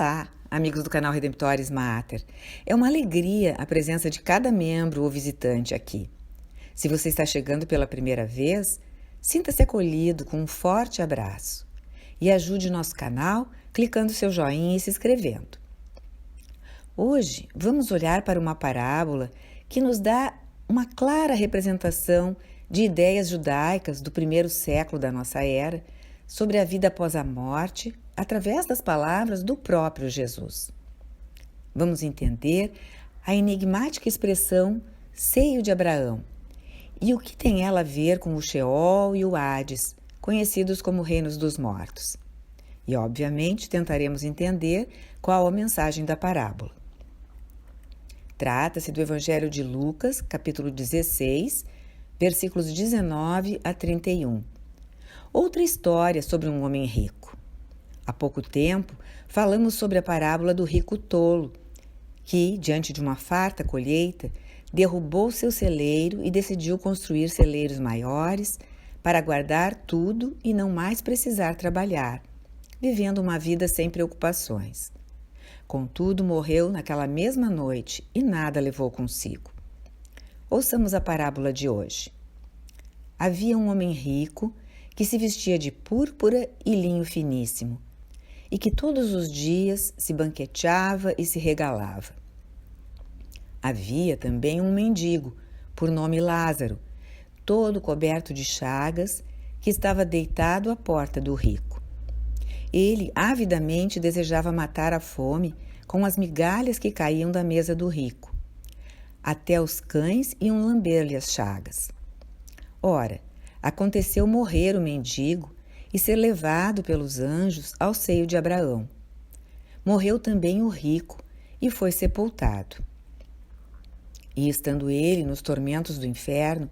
Olá, amigos do canal Redemptoris Mater. É uma alegria a presença de cada membro ou visitante aqui. Se você está chegando pela primeira vez, sinta-se acolhido com um forte abraço e ajude o nosso canal clicando seu joinha e se inscrevendo. Hoje vamos olhar para uma parábola que nos dá uma clara representação de ideias judaicas do primeiro século da nossa era sobre a vida após a morte, através das palavras do próprio Jesus. Vamos entender a enigmática expressão seio de Abraão e o que tem ela a ver com o Sheol e o Hades, conhecidos como reinos dos mortos. E, obviamente, tentaremos entender qual a mensagem da parábola. Trata-se do Evangelho de Lucas, capítulo 16, versículos 19 a 31. Outra história sobre um homem rico. Há pouco tempo, falamos sobre a parábola do rico tolo, que, diante de uma farta colheita, derrubou seu celeiro e decidiu construir celeiros maiores para guardar tudo e não mais precisar trabalhar, vivendo uma vida sem preocupações. Contudo, morreu naquela mesma noite e nada levou consigo. Ouçamos a parábola de hoje. Havia um homem rico que se vestia de púrpura e linho finíssimo, e que todos os dias se banqueteava e se regalava. Havia também um mendigo, por nome Lázaro, todo coberto de chagas, que estava deitado à porta do rico. Ele avidamente desejava matar a fome com as migalhas que caíam da mesa do rico. Até os cães iam lamber-lhe as chagas. Ora, aconteceu morrer o mendigo e ser levado pelos anjos ao seio de Abraão. Morreu também o rico e foi sepultado. E estando ele nos tormentos do inferno,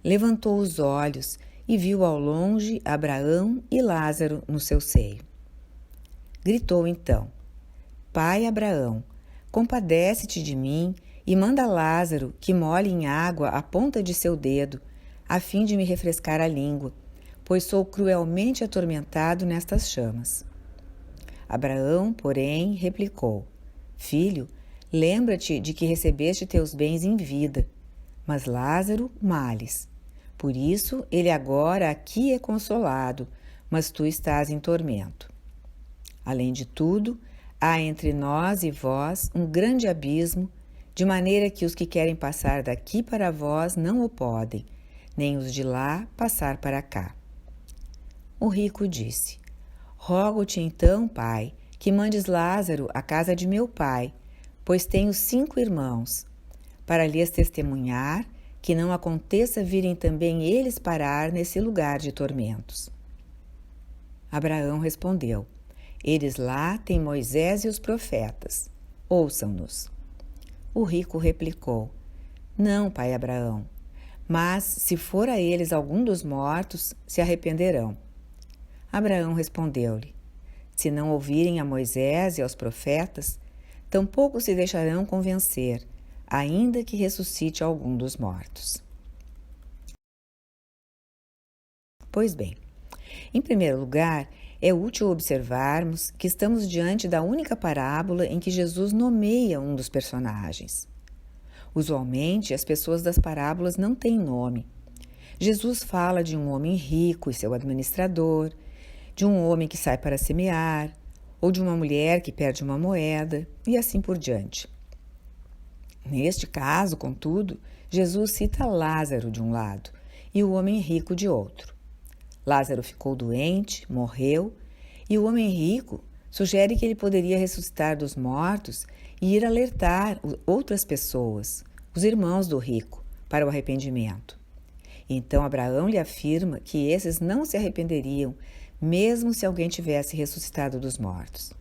levantou os olhos e viu ao longe Abraão e Lázaro no seu seio. Gritou então: Pai Abraão, compadece-te de mim e manda Lázaro que molhe em água a ponta de seu dedo, a fim de me refrescar a língua, pois sou cruelmente atormentado nestas chamas. Abraão, porém, replicou: Filho, lembra-te de que recebeste teus bens em vida, mas Lázaro males. Por isso ele agora aqui é consolado, mas tu estás em tormento. Além de tudo, há entre nós e vós um grande abismo, de maneira que os que querem passar daqui para vós não o podem, nem os de lá passar para cá. O rico disse: Rogo-te então, pai, que mandes Lázaro à casa de meu pai, pois tenho 5 irmãos, para lhes testemunhar, que não aconteça virem também eles parar nesse lugar de tormentos. Abraão respondeu: Eles lá têm Moisés e os profetas. Ouçam-nos. O rico replicou: Não, pai Abraão, mas se for a eles algum dos mortos, se arrependerão. Abraão respondeu-lhe: Se não ouvirem a Moisés e aos profetas, tampouco se deixarão convencer, ainda que ressuscite algum dos mortos. Pois bem, em primeiro lugar, é útil observarmos que estamos diante da única parábola em que Jesus nomeia um dos personagens. Usualmente, as pessoas das parábolas não têm nome. Jesus fala de um homem rico e seu administrador, de um homem que sai para semear, ou de uma mulher que perde uma moeda, e assim por diante. Neste caso, contudo, Jesus cita Lázaro de um lado e o homem rico de outro. Lázaro ficou doente, morreu, e o homem rico sugere que ele poderia ressuscitar dos mortos e ir alertar outras pessoas, os irmãos do rico, para o arrependimento. Então Abraão lhe afirma que esses não se arrependeriam, mesmo se alguém tivesse ressuscitado dos mortos.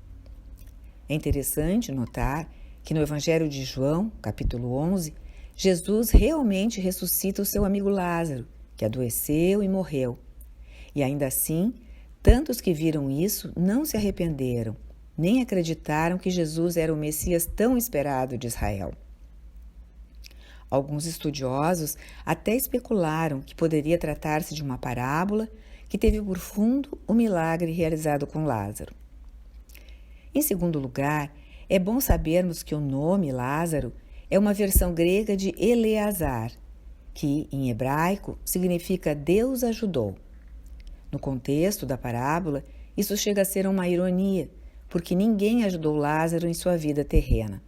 É interessante notar que no Evangelho de João, capítulo 11, Jesus realmente ressuscita o seu amigo Lázaro, que adoeceu e morreu. E ainda assim, tantos que viram isso não se arrependeram, nem acreditaram que Jesus era o Messias tão esperado de Israel. Alguns estudiosos até especularam que poderia tratar-se de uma parábola que teve por fundo o milagre realizado com Lázaro. Em segundo lugar, é bom sabermos que o nome Lázaro é uma versão grega de Eleazar, que, em hebraico, significa Deus ajudou. No contexto da parábola, isso chega a ser uma ironia, porque ninguém ajudou Lázaro em sua vida terrena.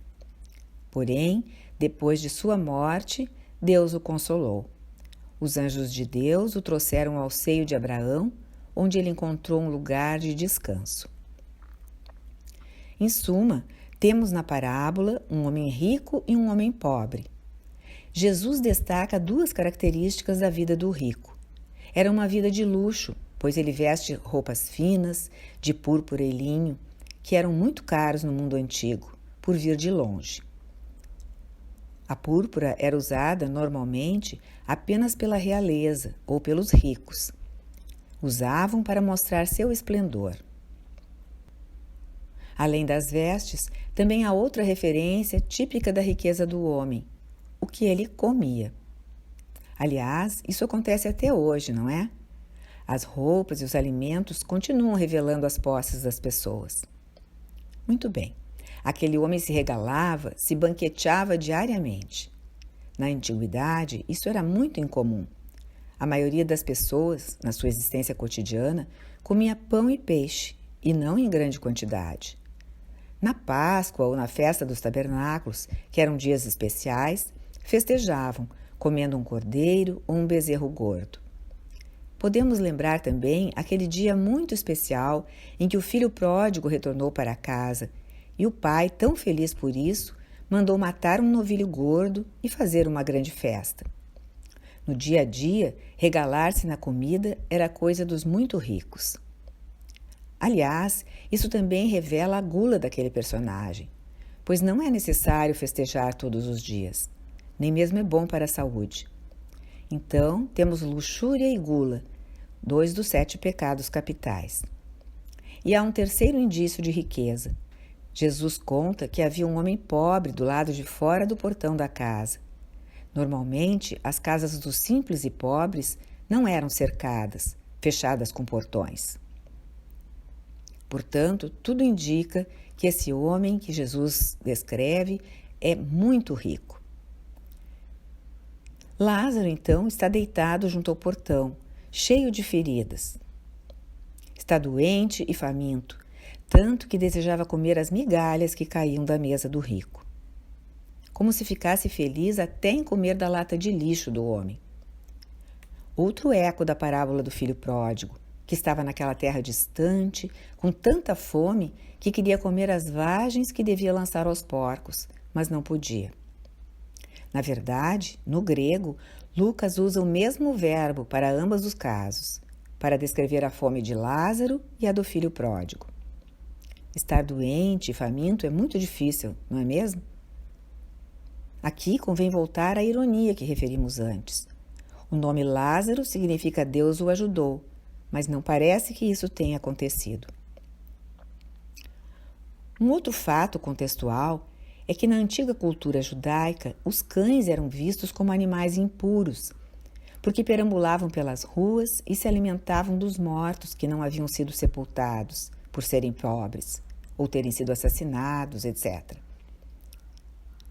Porém, depois de sua morte, Deus o consolou. Os anjos de Deus o trouxeram ao seio de Abraão, onde ele encontrou um lugar de descanso. Em suma, temos na parábola um homem rico e um homem pobre. Jesus destaca duas características da vida do rico. Era uma vida de luxo, pois ele veste roupas finas, de púrpura e linho, que eram muito caros no mundo antigo, por vir de longe. A púrpura era usada normalmente apenas pela realeza ou pelos ricos. Usavam para mostrar seu esplendor. Além das vestes, também há outra referência típica da riqueza do homem, o que ele comia. Aliás, isso acontece até hoje, não é? As roupas e os alimentos continuam revelando as posses das pessoas. Muito bem, aquele homem se regalava, se banqueteava diariamente. Na antiguidade, isso era muito incomum. A maioria das pessoas, na sua existência cotidiana, comia pão e peixe, e não em grande quantidade. Na Páscoa ou na festa dos tabernáculos, que eram dias especiais, festejavam, comendo um cordeiro ou um bezerro gordo. Podemos lembrar também aquele dia muito especial em que o filho pródigo retornou para casa e o pai, tão feliz por isso, mandou matar um novilho gordo e fazer uma grande festa. No dia a dia, regalar-se na comida era coisa dos muito ricos. Aliás, isso também revela a gula daquele personagem, pois não é necessário festejar todos os dias, nem mesmo é bom para a saúde. Então, temos luxúria e gula, 2 dos 7 pecados capitais. E há um terceiro indício de riqueza. Jesus conta que havia um homem pobre do lado de fora do portão da casa. Normalmente, as casas dos simples e pobres não eram cercadas, fechadas com portões. Portanto, tudo indica que esse homem que Jesus descreve é muito rico. Lázaro, então, está deitado junto ao portão, cheio de feridas. Está doente e faminto, tanto que desejava comer as migalhas que caíam da mesa do rico. Como se ficasse feliz até em comer da lata de lixo do homem. Outro eco da parábola do filho pródigo, que estava naquela terra distante, com tanta fome que queria comer as vagens que devia lançar aos porcos, mas não podia. Na verdade, no grego, Lucas usa o mesmo verbo para ambos os casos, para descrever a fome de Lázaro e a do filho pródigo. Estar doente e faminto é muito difícil, não é mesmo? Aqui convém voltar à ironia que referimos antes. O nome Lázaro significa Deus o ajudou, mas não parece que isso tenha acontecido. Um outro fato contextual é que na antiga cultura judaica, os cães eram vistos como animais impuros, porque perambulavam pelas ruas e se alimentavam dos mortos que não haviam sido sepultados, por serem pobres, ou terem sido assassinados, etc.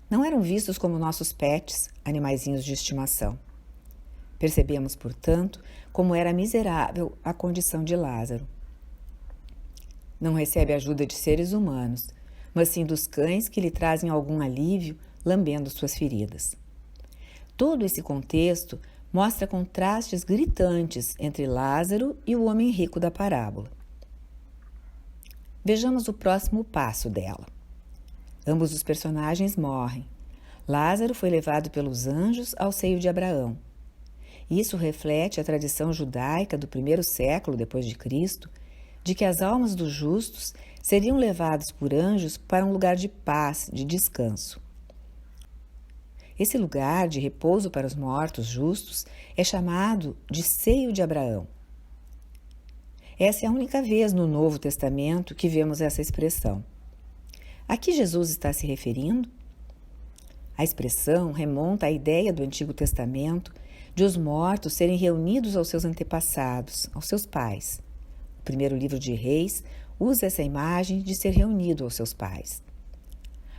Não eram vistos como nossos pets, animaizinhos de estimação. Percebemos, portanto, como era miserável a condição de Lázaro. Não recebe ajuda de seres humanos, mas sim dos cães que lhe trazem algum alívio lambendo suas feridas. Todo esse contexto mostra contrastes gritantes entre Lázaro e o homem rico da parábola. Vejamos o próximo passo dela. Ambos os personagens morrem. Lázaro foi levado pelos anjos ao seio de Abraão. Isso reflete a tradição judaica do primeiro século depois de Cristo, de que as almas dos justos seriam levadas por anjos para um lugar de paz, de descanso. Esse lugar de repouso para os mortos justos é chamado de seio de Abraão. Essa é a única vez no Novo Testamento que vemos essa expressão. A que Jesus está se referindo? A expressão remonta à ideia do Antigo Testamento de os mortos serem reunidos aos seus antepassados, aos seus pais. O primeiro livro de Reis usa essa imagem de ser reunido aos seus pais.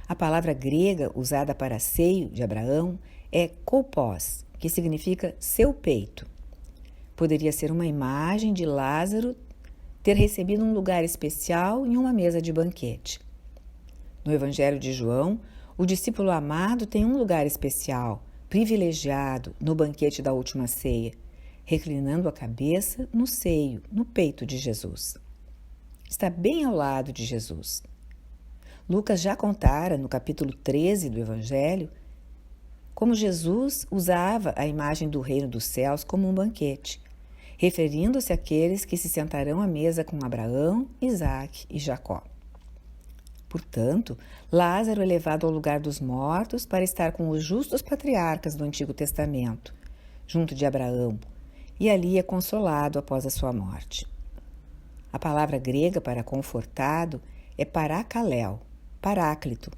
A palavra grega usada para seio de Abraão é kolpos, que significa seu peito. Poderia ser uma imagem de Lázaro ter recebido um lugar especial em uma mesa de banquete. No Evangelho de João, o discípulo amado tem um lugar especial, privilegiado, no banquete da última ceia, reclinando a cabeça no seio, no peito de Jesus. Está bem ao lado de Jesus. Lucas já contara, no capítulo 13 do Evangelho, como Jesus usava a imagem do reino dos céus como um banquete, referindo-se àqueles que se sentarão à mesa com Abraão, Isaque e Jacó. Portanto, Lázaro é levado ao lugar dos mortos para estar com os justos patriarcas do Antigo Testamento, junto de Abraão, e ali é consolado após a sua morte. A palavra grega para confortado é paracaléu, paráclito,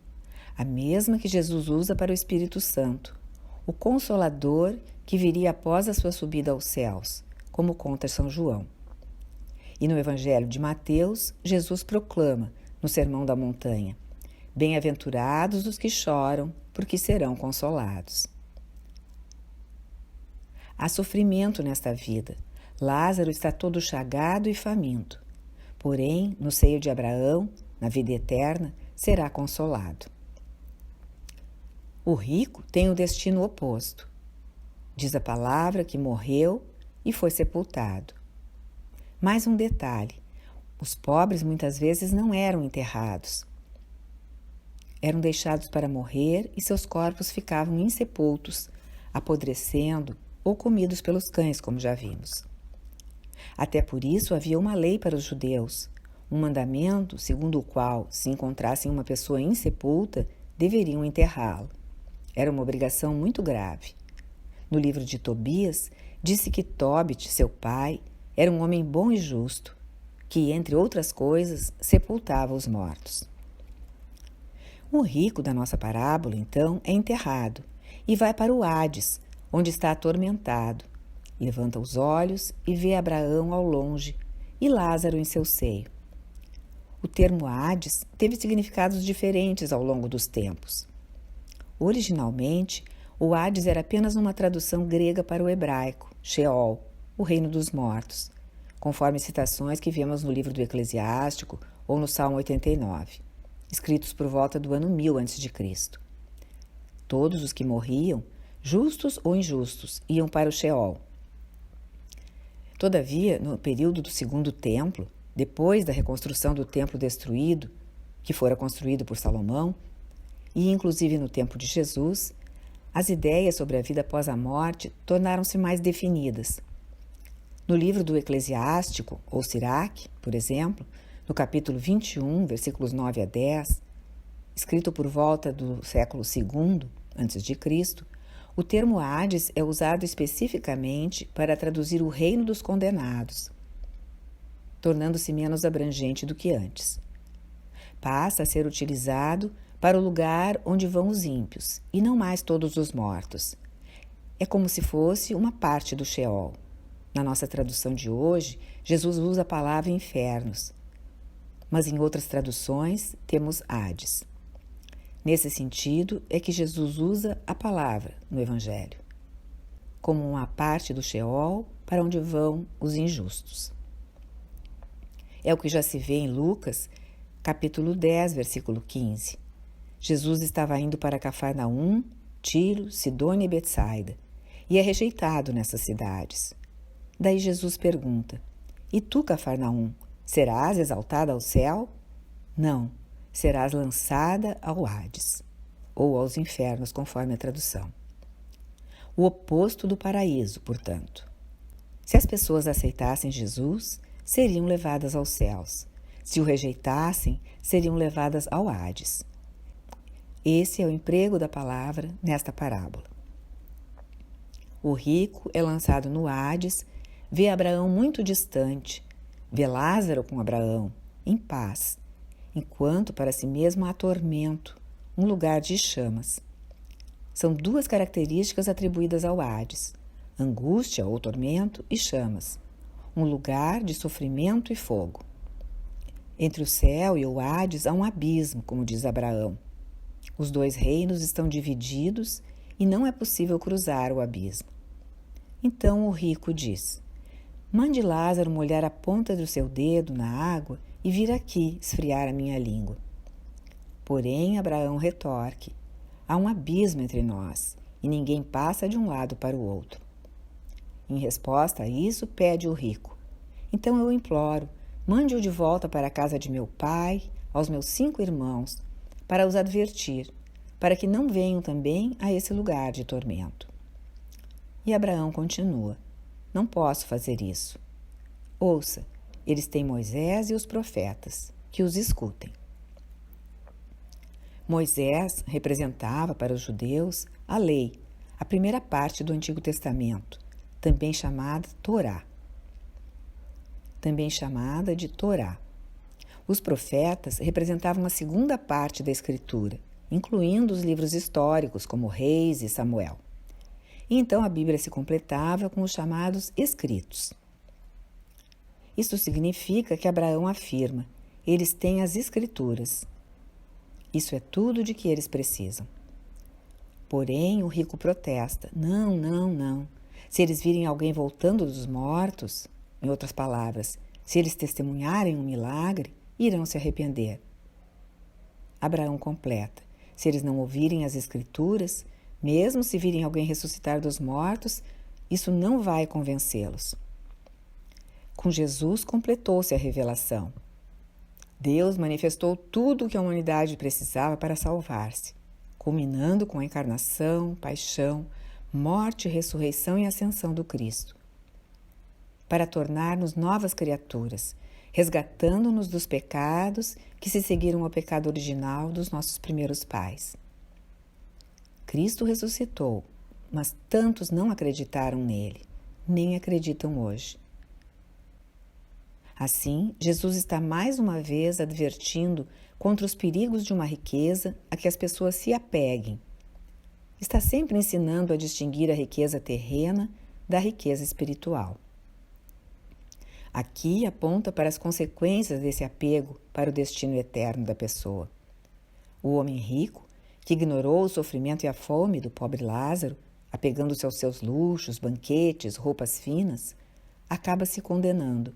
a mesma que Jesus usa para o Espírito Santo, o Consolador que viria após a sua subida aos céus, como conta São João. E no Evangelho de Mateus, Jesus proclama, no Sermão da Montanha: bem-aventurados os que choram, porque serão consolados. Há sofrimento nesta vida. Lázaro está todo chagado e faminto. Porém, no seio de Abraão, na vida eterna, será consolado. O rico tem o destino oposto. Diz a palavra que morreu e foi sepultado. Mais um detalhe: os pobres muitas vezes não eram enterrados. Eram deixados para morrer e seus corpos ficavam insepultos, apodrecendo ou comidos pelos cães, como já vimos. Até por isso havia uma lei para os judeus, um mandamento segundo o qual, se encontrassem uma pessoa insepulta, deveriam enterrá-la. Era uma obrigação muito grave. No livro de Tobias, disse que Tobit, seu pai, era um homem bom e justo, que, entre outras coisas, sepultava os mortos. O rico da nossa parábola, então, é enterrado e vai para o Hades, onde está atormentado. Levanta os olhos e vê Abraão ao longe e Lázaro em seu seio. O termo Hades teve significados diferentes ao longo dos tempos. Originalmente, o Hades era apenas uma tradução grega para o hebraico, Sheol, o reino dos mortos, conforme citações que vemos no livro do Eclesiástico ou no Salmo 89, escritos por volta do ano 1000 a.C. Todos os que morriam, justos ou injustos, iam para o Sheol. Todavia, no período do Segundo Templo, depois da reconstrução do templo destruído, que fora construído por Salomão, e inclusive no tempo de Jesus, as ideias sobre a vida após a morte tornaram-se mais definidas. No livro do Eclesiástico, ou Siraque, por exemplo, no capítulo 21, versículos 9 a 10, escrito por volta do século II a.C., o termo Hades é usado especificamente para traduzir o reino dos condenados, tornando-se menos abrangente do que antes. Passa a ser utilizado para o lugar onde vão os ímpios, e não mais todos os mortos. É como se fosse uma parte do Sheol. Na nossa tradução de hoje, Jesus usa a palavra infernos, mas em outras traduções temos Hades. Nesse sentido é que Jesus usa a palavra no Evangelho, como uma parte do Sheol para onde vão os injustos. É o que já se vê em Lucas, capítulo 10, versículo 15. Jesus estava indo para Cafarnaum, Tiro, Sidônia e Betsaida, e é rejeitado nessas cidades. Daí Jesus pergunta: E tu, Cafarnaum, serás exaltada ao céu? Não, serás lançada ao Hades, ou aos infernos, conforme a tradução. O oposto do paraíso, portanto. Se as pessoas aceitassem Jesus, seriam levadas aos céus. Se o rejeitassem, seriam levadas ao Hades. Esse é o emprego da palavra nesta parábola. O rico é lançado no Hades, vê Abraão muito distante, vê Lázaro com Abraão, em paz, enquanto para si mesmo há tormento, um lugar de chamas. São duas características atribuídas ao Hades: angústia ou tormento e chamas, um lugar de sofrimento e fogo. Entre o céu e o Hades há um abismo, como diz Abraão. Os dois reinos estão divididos e não é possível cruzar o abismo. Então o rico diz: mande Lázaro molhar a ponta do seu dedo na água e vir aqui esfriar a minha língua. Porém, Abraão retorque: há um abismo entre nós e ninguém passa de um lado para o outro. Em resposta a isso, pede o rico: então eu imploro, mande-o de volta para a casa de meu pai, aos meus 5 irmãos, para os advertir, para que não venham também a esse lugar de tormento. E Abraão continua: não posso fazer isso. Ouça, eles têm Moisés e os profetas, que os escutem. Moisés representava para os judeus a lei, a primeira parte do Antigo Testamento, também chamada Torá. Os profetas representavam a segunda parte da Escritura, incluindo os livros históricos como Reis e Samuel. E então a Bíblia se completava com os chamados escritos. Isto significa que Abraão afirma: eles têm as Escrituras. Isso é tudo de que eles precisam. Porém, o rico protesta: não, não, não. Se eles virem alguém voltando dos mortos, em outras palavras, se eles testemunharem um milagre, irão se arrepender. Abraão completa: se eles não ouvirem as Escrituras, mesmo se virem alguém ressuscitar dos mortos, isso não vai convencê-los. Com Jesus completou-se a revelação. Deus manifestou tudo o que a humanidade precisava para salvar-se, culminando com a encarnação, paixão, morte, ressurreição e ascensão do Cristo, para tornar-nos novas criaturas, resgatando-nos dos pecados que se seguiram ao pecado original dos nossos primeiros pais. Cristo ressuscitou, mas tantos não acreditaram nele, nem acreditam hoje. Assim, Jesus está mais uma vez advertindo contra os perigos de uma riqueza a que as pessoas se apeguem. Está sempre ensinando a distinguir a riqueza terrena da riqueza espiritual. Aqui aponta para as consequências desse apego para o destino eterno da pessoa. O homem rico, que ignorou o sofrimento e a fome do pobre Lázaro, apegando-se aos seus luxos, banquetes, roupas finas, acaba se condenando.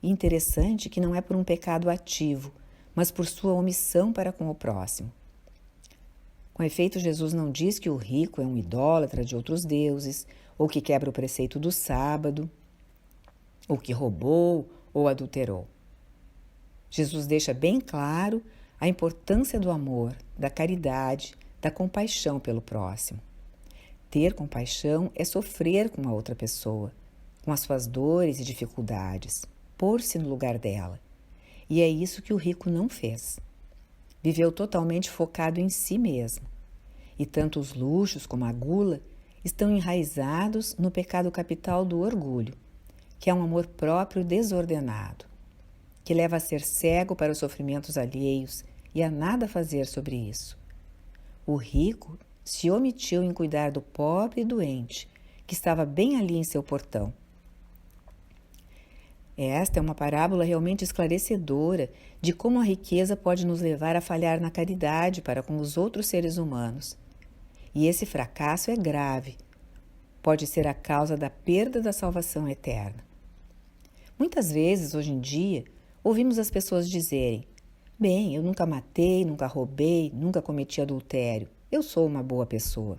E interessante que não é por um pecado ativo, mas por sua omissão para com o próximo. Com efeito, Jesus não diz que o rico é um idólatra de outros deuses, ou que quebra o preceito do sábado, ou que roubou ou adulterou. Jesus deixa bem claro a importância do amor, da caridade, da compaixão pelo próximo. Ter compaixão é sofrer com a outra pessoa, com as suas dores e dificuldades, pôr-se no lugar dela. E é isso que o rico não fez. Viveu totalmente focado em si mesmo. E tanto os luxos como a gula estão enraizados no pecado capital do orgulho, que é um amor próprio desordenado, que leva a ser cego para os sofrimentos alheios e a nada fazer sobre isso. O rico se omitiu em cuidar do pobre e doente, que estava bem ali em seu portão. Esta é uma parábola realmente esclarecedora de como a riqueza pode nos levar a falhar na caridade para com os outros seres humanos. E esse fracasso é grave, pode ser a causa da perda da salvação eterna. Muitas vezes, hoje em dia, ouvimos as pessoas dizerem: bem, eu nunca matei, nunca roubei, nunca cometi adultério, eu sou uma boa pessoa.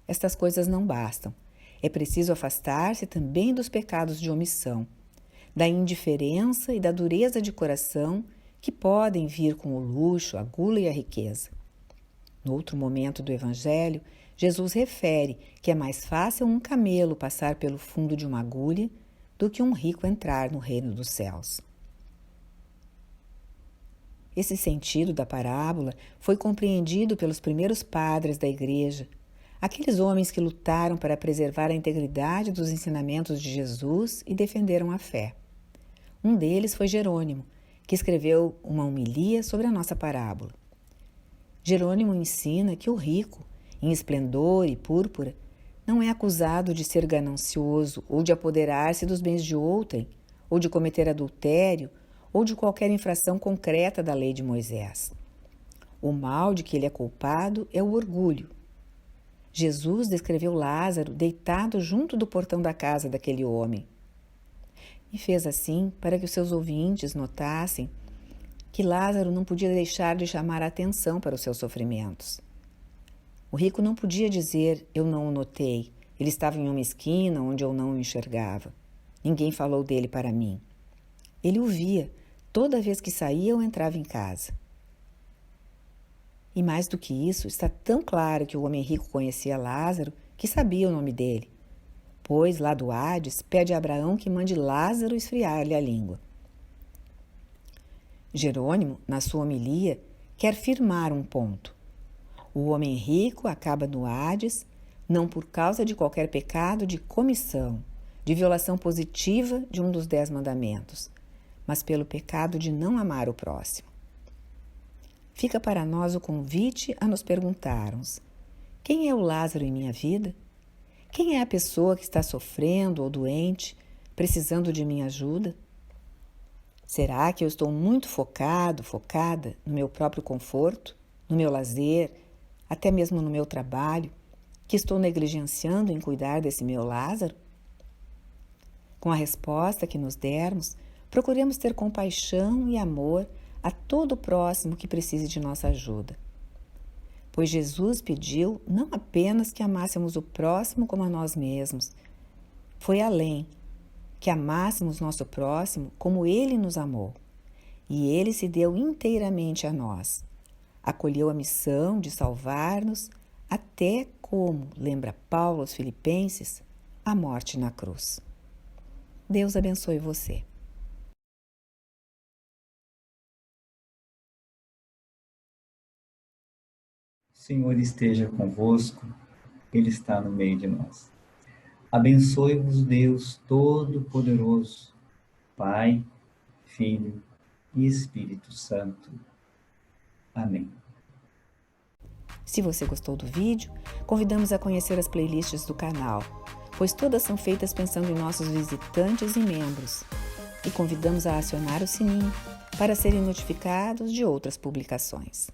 Estas coisas não bastam. É preciso afastar-se também dos pecados de omissão, da indiferença e da dureza de coração que podem vir com o luxo, a gula e a riqueza. No outro momento do Evangelho, Jesus refere que é mais fácil um camelo passar pelo fundo de uma agulha do que um rico entrar no reino dos céus. Esse sentido da parábola foi compreendido pelos primeiros padres da Igreja, aqueles homens que lutaram para preservar a integridade dos ensinamentos de Jesus e defenderam a fé. Um deles foi Jerônimo, que escreveu uma homilia sobre a nossa parábola. Jerônimo ensina que o rico, em esplendor e púrpura, não é acusado de ser ganancioso ou de apoderar-se dos bens de outrem, ou de cometer adultério, ou de qualquer infração concreta da lei de Moisés. O mal de que ele é culpado é o orgulho. Jesus descreveu Lázaro deitado junto do portão da casa daquele homem. E fez assim para que os seus ouvintes notassem que Lázaro não podia deixar de chamar a atenção para os seus sofrimentos. O rico não podia dizer, eu não o notei, ele estava em uma esquina onde eu não o enxergava. Ninguém falou dele para mim. Ele o via toda vez que saía ou entrava em casa. E mais do que isso, está tão claro que o homem rico conhecia Lázaro que sabia o nome dele, pois lá do Hades pede a Abraão que mande Lázaro esfriar-lhe a língua. Jerônimo, na sua homilia, quer firmar um ponto. O homem rico acaba no Hades, não por causa de qualquer pecado de comissão, de violação positiva de um dos 10 mandamentos, mas pelo pecado de não amar o próximo. Fica para nós o convite a nos perguntarmos: quem é o Lázaro em minha vida? Quem é a pessoa que está sofrendo ou doente, precisando de minha ajuda? Será que eu estou muito focada no meu próprio conforto, no meu lazer, até mesmo no meu trabalho, que estou negligenciando em cuidar desse meu Lázaro? Com a resposta que nos dermos, procuremos ter compaixão e amor a todo o próximo que precise de nossa ajuda. Pois Jesus pediu não apenas que amássemos o próximo como a nós mesmos, foi além, que amássemos nosso próximo como Ele nos amou. E Ele se deu inteiramente a nós. Acolheu a missão de salvar-nos até como, lembra Paulo aos Filipenses, a morte na cruz. Deus abençoe você. O Senhor esteja convosco, Ele está no meio de nós. Abençoe-vos Deus Todo-Poderoso, Pai, Filho e Espírito Santo. Amém. Se você gostou do vídeo, convidamos a conhecer as playlists do canal, pois todas são feitas pensando em nossos visitantes e membros. E convidamos a acionar o sininho para serem notificados de outras publicações.